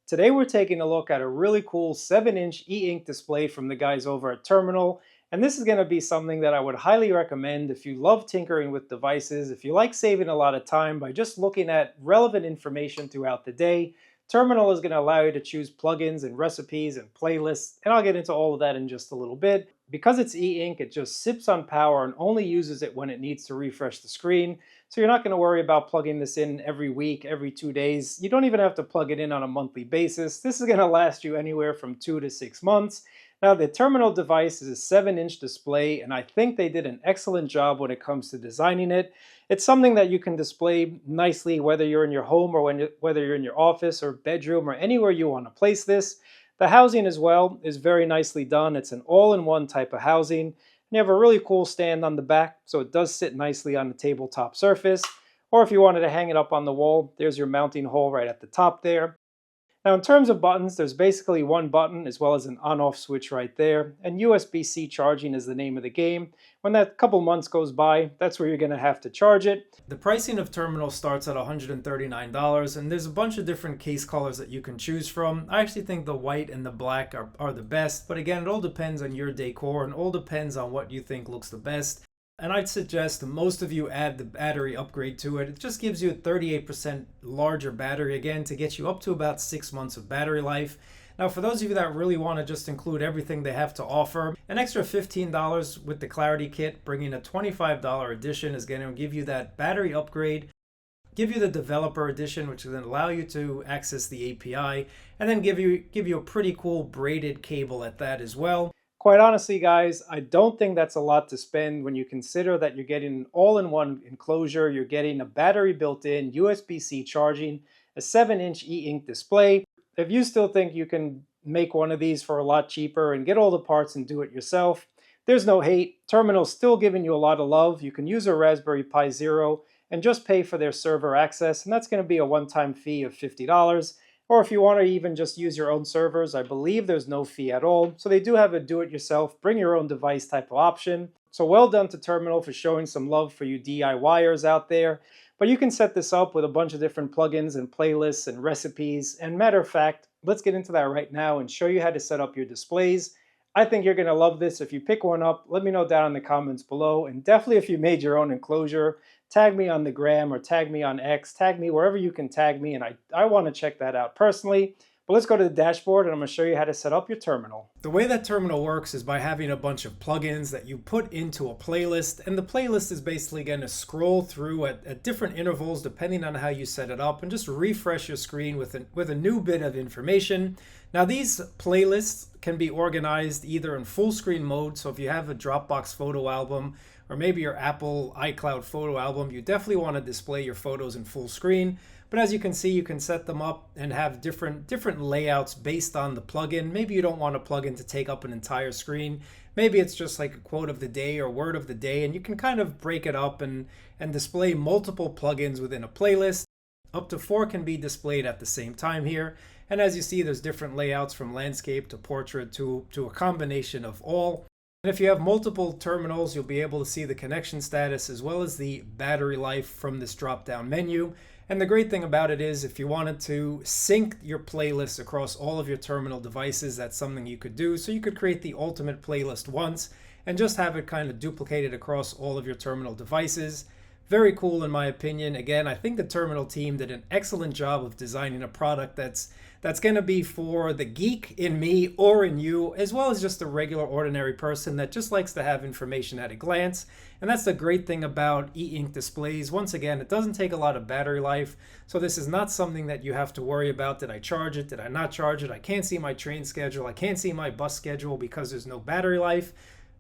Today we're taking a look at a really cool 7-inch e-ink display from the guys over at Terminal, and this is going to be something that I would highly recommend if you love tinkering with devices, if you like saving a lot of time by just looking at relevant information throughout the day. Terminal is going to allow you to choose plugins and recipes and playlists, and I'll get into all of that in just a little bit. Because it's e-ink, it just sips on power and only uses it when it needs to refresh the screen. So you're not going to worry about plugging this in every week, every 2 days. You don't even have to plug it in on a monthly basis. This is going to last you anywhere from 2 to 6 months. Now the Terminal device is a 7-inch display, and I think they did an excellent job when it comes to designing it. It's something that you can display nicely whether you're in your home or whether you're in your office or bedroom or anywhere you want to place this. The housing as well is very nicely done. It's an all-in-one type of housing. And you have a really cool stand on the back, so it does sit nicely on the tabletop surface. Or if you wanted to hang it up on the wall, there's your mounting hole right at the top there. Now in terms of buttons, there's basically one button as well as an on-off switch right there, and USB-C charging is the name of the game. When that couple months goes by, that's where you're going to have to charge it. The pricing of Terminal starts at $139, and there's a bunch of different case colors that you can choose from. I actually think the white and the black are the best, but again, it all depends on your decor and all depends on what you think looks the best. And I'd suggest most of you add the battery upgrade to it. It just gives you a 38% larger battery, again, to get you up to about 6 months of battery life. Now, for those of you that really want to just include everything they have to offer, an extra $15 with the Clarity Kit, bringing a $25 edition, is going to give you that battery upgrade, give you the developer edition, which is going to allow you to access the API, and then give you a pretty cool braided cable at that as well. Quite honestly, guys, I don't think that's a lot to spend when you consider that you're getting an all-in-one enclosure, you're getting a battery built in, USB-C charging, a 7-inch e-ink display. If you still think you can make one of these for a lot cheaper and get all the parts and do it yourself, there's no hate. Terminal's still giving you a lot of love. You can use a Raspberry Pi Zero and just pay for their server access, and that's going to be a one-time fee of $50. Or if you want to even just use your own servers, I believe there's no fee at all. So they do have a do-it-yourself, bring your own device type of option. So well done to Terminal for showing some love for you DIYers out there. But you can set this up with a bunch of different plugins and playlists and recipes. And matter of fact, let's get into that right now and show you how to set up your displays. I think you're going to love this. If you pick one up, let me know down in the comments below. And definitely if you made your own enclosure, tag me on the gram or tag me on X, tag me wherever you can tag me, and I want to check that out personally. But let's go to the dashboard and I'm going to show you how to set up your Terminal. The way that Terminal works is by having a bunch of plugins that you put into a playlist, and the playlist is basically going to scroll through at different intervals depending on how you set it up and just refresh your screen with a new bit of information. Now these playlists can be organized either in full screen mode, so if you have a Dropbox photo album or maybe your Apple iCloud photo album, you definitely want to display your photos in full screen. But as you can see, you can set them up and have different layouts based on the plugin. Maybe you don't want a plugin to take up an entire screen. Maybe it's just like a quote of the day or word of the day, and you can kind of break it up and display multiple plugins within a playlist. Up to 4 can be displayed at the same time here. And as you see, there's different layouts from landscape to portrait to a combination of all. And if you have multiple terminals, you'll be able to see the connection status as well as the battery life from this drop-down menu. And the great thing about it is if you wanted to sync your playlists across all of your terminal devices, that's something you could do. So you could create the ultimate playlist once and just have it kind of duplicated across all of your terminal devices. Very cool in my opinion. Again, I think the Terminal team did an excellent job of designing a product that's going to be for the geek in me or in you, as well as just a regular ordinary person that just likes to have information at a glance. And that's the great thing about e-ink displays. Once again, it doesn't take a lot of battery life, so this is not something that you have to worry about. Did I charge it? Did I not charge it? I can't see my train schedule. I can't see my bus schedule because there's no battery life.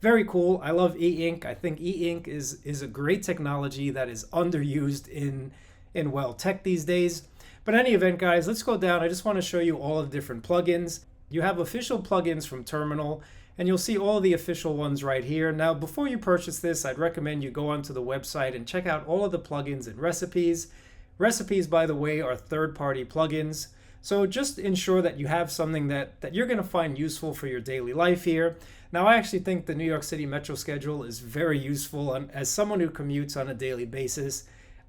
Very cool. I love e-ink. I think e-ink is a great technology that is underused in well, tech these days. But in any event, guys, let's go down. I just want to show you all of the different plugins. You have official plugins from Terminal, and you'll see all of the official ones right here. Now, before you purchase this, I'd recommend you go onto the website and check out all of the plugins and recipes. Recipes, by the way, are third-party plugins. So just ensure that you have something that you're going to find useful for your daily life here. Now, I actually think the New York City Metro schedule is very useful. As someone who commutes on a daily basis,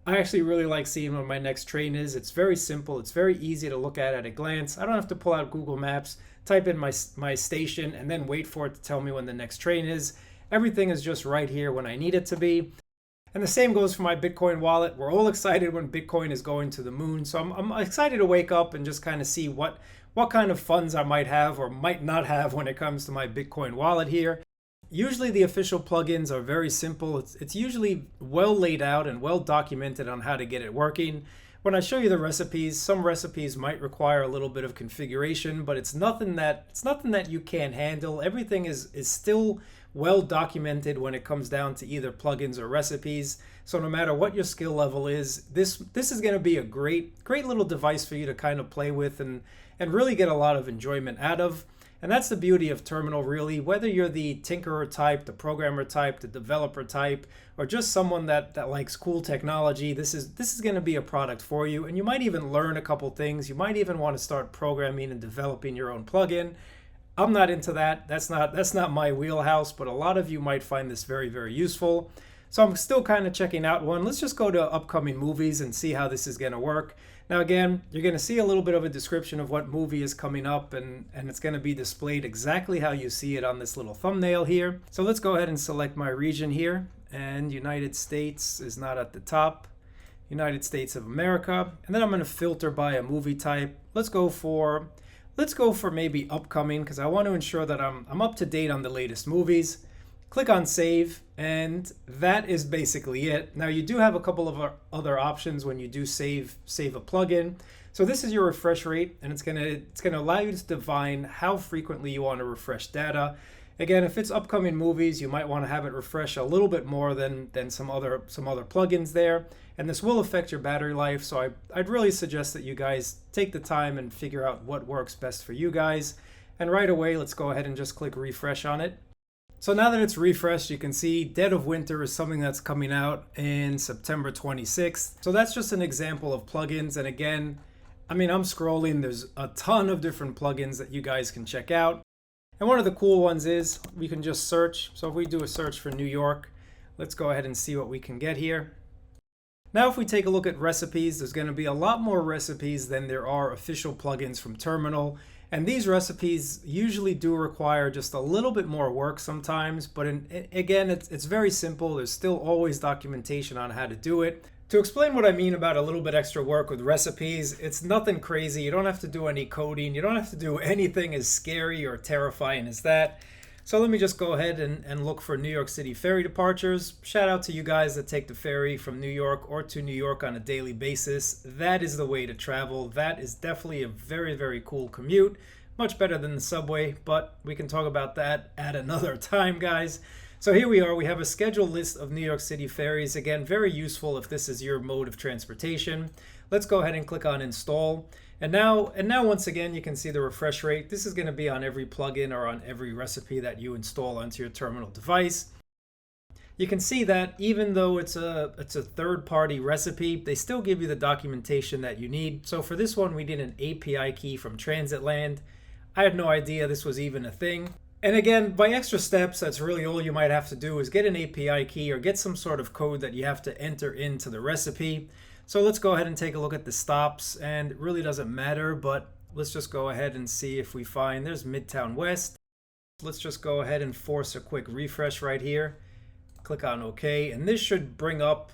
I actually really like seeing where my next train is. It's very simple. It's very easy to look at a glance. I don't have to pull out Google Maps, type in my station, and then wait for it to tell me when the next train is. Everything is just right here when I need it to be. And the same goes for my Bitcoin wallet. We're all excited when Bitcoin is going to the moon. So I'm excited to wake up and just kind of see what kind of funds I might have or might not have when it comes to my Bitcoin wallet here. Usually the official plugins are very simple. It's usually well laid out and well documented on how to get it working. When I show you the recipes, some recipes might require a little bit of configuration, but it's nothing that you can't handle. Everything is still well documented when it comes down to either plugins or recipes. So no matter what your skill level is, this is going to be a great little device for you to kind of play with and really get a lot of enjoyment out of. And that's the beauty of Terminal, really. Whether you're the tinkerer type, the programmer type, the developer type, or just someone that likes cool technology, this is going to be a product for you. And you might even learn a couple things. You might even want to start programming and developing your own plugin. I'm not into that. That's not my wheelhouse, but a lot of you might find this very, very useful. So I'm still kind of checking out one. Let's just go to upcoming movies and see how this is going to work. Now again, you're going to see a little bit of a description of what movie is coming up, and it's going to be displayed exactly how you see it on this little thumbnail here. So let's go ahead and select my region here, and United States is not at the top. United States of America. And then I'm going to filter by a movie type. Let's go for maybe upcoming, because I want to ensure that I'm up to date on the latest movies. Click on save, and that is basically it. Now you do have a couple of other options when you do save a plugin. So this is your refresh rate, and it's gonna allow you to define how frequently you want to refresh data. Again, if it's upcoming movies, you might want to have it refresh a little bit more than some other plugins there, and this will affect your battery life. So I'd really suggest that you guys take the time and figure out what works best for you guys. And right away, let's go ahead and just click refresh on it. So now that it's refreshed, you can see Dead of Winter is something that's coming out in September 26th. So that's just an example of plugins. And again, I mean, I'm scrolling, there's a ton of different plugins that you guys can check out. And one of the cool ones is we can just search. So if we do a search for New York, let's go ahead and see what we can get here. Now, if we take a look at recipes, there's going to be a lot more recipes than there are official plugins from Terminal. And these recipes usually do require just a little bit more work sometimes, but again, it's very simple. There's still always documentation on how to do it. To explain what I mean about a little bit extra work with recipes, it's nothing crazy. You don't have to do any coding. You don't have to do anything as scary or terrifying as that. So let me just go ahead and look for New York City ferry departures. Shout out to you guys that take the ferry from New York or to New York on a daily basis. That is the way to travel. That is definitely a very, very cool commute. Much better than the subway, but we can talk about that at another time, guys. So here we are. We have a scheduled list of New York City ferries. Again, very useful if this is your mode of transportation. Let's go ahead and click on install. And now once again, you can see the refresh rate. This is going to be on every plugin or on every recipe that you install onto your terminal device. You can see that even though it's a third-party recipe, they still give you the documentation that you need. So for this one, we did an API key from Transitland. I had no idea this was even a thing. And again, by extra steps, that's really all you might have to do is get an API key or get some sort of code that you have to enter into the recipe. So let's go ahead and take a look at the stops, and it really doesn't matter, but let's just go ahead and see if we find there's Midtown West. Let's just go ahead and force a quick refresh right here. Click on OK, and this should bring up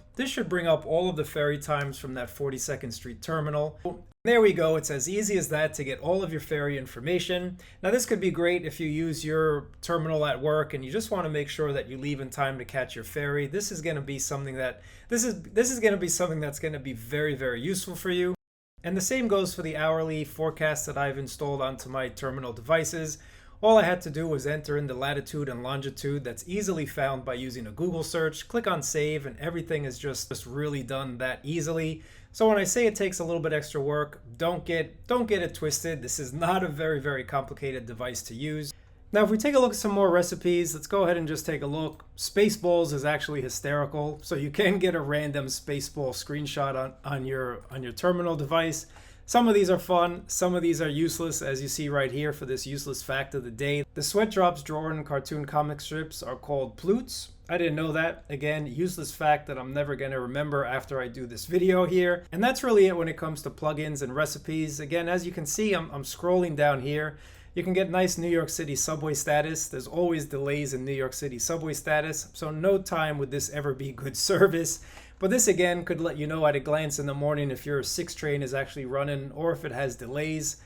all of the ferry times from that 42nd Street terminal. There we go. It's as easy as that to get all of your ferry information. Now this could be great if you use your terminal at work and you just want to make sure that you leave in time to catch your ferry. This is going to be something that's going to be very, very useful for you. And the same goes for the hourly forecast that I've installed onto my terminal devices. All I had to do was enter in the latitude and longitude. That's easily found by using a Google search. Click on save, and everything is just really done that easily. So when I say it takes a little bit extra work, don't get it twisted. This is not a very, very complicated device to use. Now, if we take a look at some more recipes, let's go ahead and just take a look. Spaceballs is actually hysterical. So you can get a random Spaceball screenshot on your terminal device. Some of these are fun, some of these are useless, as you see right here for this useless fact of the day. The Sweat Drops drawer and cartoon comic strips are called ploots. I didn't know that. Again, useless fact that I'm never going to remember after I do this video here. And that's really it when it comes to plugins and recipes. Again, as you can see, I'm scrolling down here. You can get nice New York City subway status. There's always delays in New York City subway status, so no time would this ever be good service. But this again could let you know at a glance in the morning if your 6 train is actually running or if it has delays.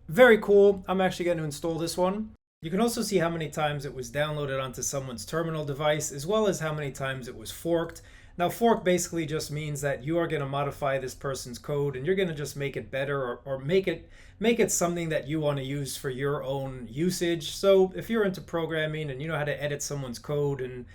Very cool. I'm actually going to install this one. You can also see how many times it was downloaded onto someone's terminal device, as well as how many times it was forked. Now, fork basically just means that you are going to modify this person's code and you're going to just make it better or make it something that you want to use for your own usage. So if you're into programming and you know how to edit someone's code and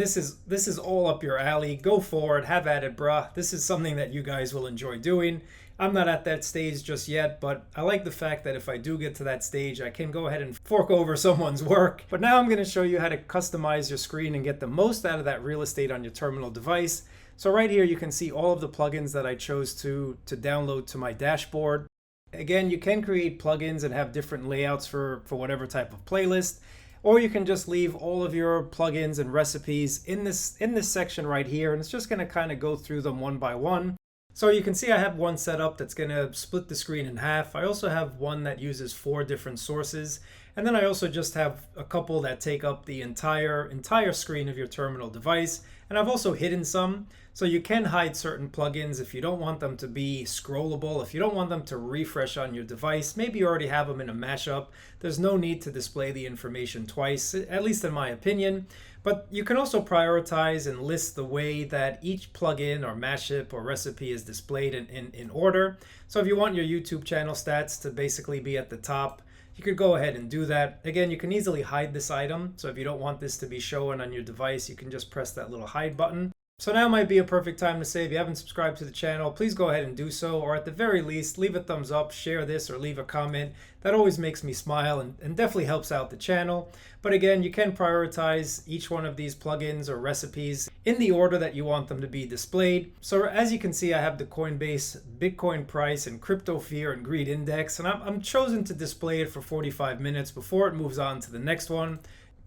this is all up your alley, go for it, have at it, bruh. This is something that you guys will enjoy doing. I'm not at that stage just yet, but I like the fact that if I do get to that stage, I can go ahead and fork over someone's work. But now I'm going to show you how to customize your screen and get the most out of that real estate on your terminal device. So right here, you can see all of the plugins that I chose to download to my dashboard. Again, you can create plugins and have different layouts for whatever type of playlist, or you can just leave all of your plugins and recipes in this section right here, and it's just going to kind of go through them one by one. So you can see I have one set up that's going to split the screen in half. I also have one that uses 4 different sources. And then I also just have a couple that take up the entire screen of your terminal device. And I've also hidden some. So you can hide certain plugins if you don't want them to be scrollable, if you don't want them to refresh on your device. Maybe you already have them in a mashup. There's no need to display the information twice, at least in my opinion. But you can also prioritize and list the way that each plugin or mashup or recipe is displayed in order. So if you want your YouTube channel stats to basically be at the top, you could go ahead and do that. Again, you can easily hide this item. So if you don't want this to be shown on your device, you can just press that little hide button. So now might be a perfect time to say, if you haven't subscribed to the channel, please go ahead and do so, or at the very least, leave a thumbs up, share this, or leave a comment. That always makes me smile and definitely helps out the channel. But again, you can prioritize each one of these plugins or recipes in the order that you want them to be displayed. So as you can see, I have the Coinbase Bitcoin price and crypto fear and greed index, and I'm chosen to display it for 45 minutes before it moves on to the next one.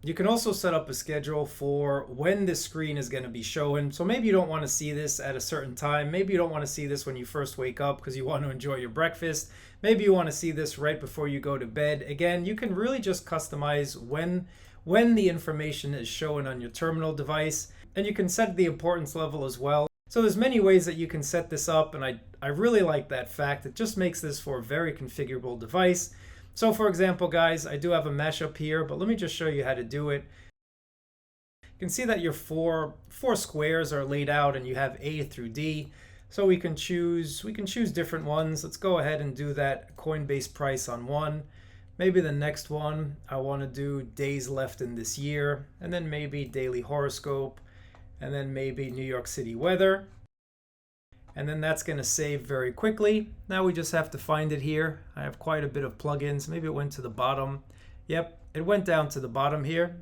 You can also set up a schedule for when this screen is going to be showing. So maybe you don't want to see this at a certain time. Maybe you don't want to see this when you first wake up because you want to enjoy your breakfast. Maybe you want to see this right before you go to bed. Again, you can really just customize when the information is showing on your terminal device. And you can set the importance level as well. So there's many ways that you can set this up, and I really like that fact. It just makes this for a very configurable device. So for example, guys, I do have a mashup here, but let me just show you how to do it. You can see that your four squares are laid out and you have A through D. So we can choose different ones. Let's go ahead and do that Coinbase price on one. Maybe the next one, I want to do days left in this year, and then maybe daily horoscope, and then maybe New York City weather. And then that's going to save very quickly. Now we just have to find it here. I have quite a bit of plugins. Maybe it went to the bottom. Yep, it went down to the bottom here.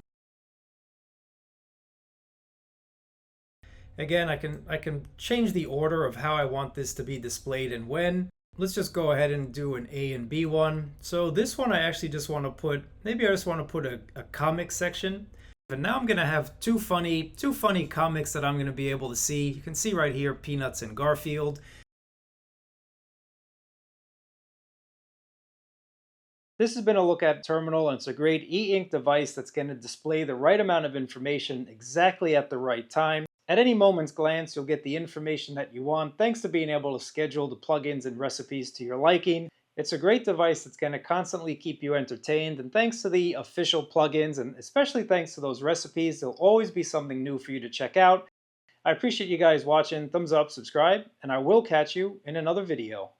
Again, I can change the order of how I want this to be displayed and when. Let's just go ahead and do an A and B one. So this one I actually just want to put, maybe I just want to put a comic section. And now I'm going to have two funny comics that I'm going to be able to see. You can see right here, Peanuts and Garfield. This has been a look at Terminal, and it's a great e-ink device that's going to display the right amount of information exactly at the right time. At any moment's glance, you'll get the information that you want thanks to being able to schedule the plugins and recipes to your liking. It's a great device that's going to constantly keep you entertained, and thanks to the official plugins, and especially thanks to those recipes, there'll always be something new for you to check out. I appreciate you guys watching. Thumbs up, subscribe, and I will catch you in another video.